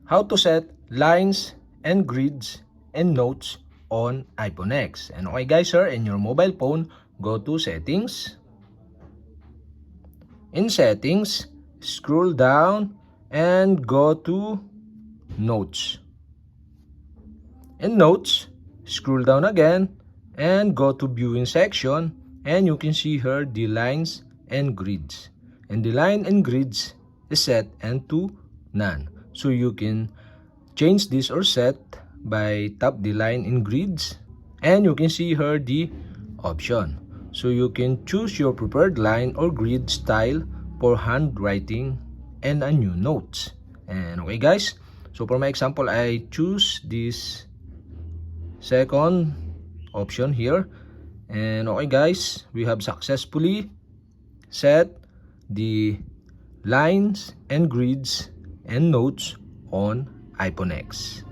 how to set lines and grids and notes on iPhone X. And okay guys, sir, in your mobile phone, go to settings. In settings, scroll down and go to notes. In notes, scroll down again and go to viewing section, and you can see here the lines and grids. And the line and grids is set into none. So you can change this or set by tap the line and grids, and you can see here the option. So you can choose your preferred line or grid style for handwriting and a new notes. And okay guys, so for my example, I choose this second option here. And okay guys, we have successfully set the lines and grids and notes on iPhone X.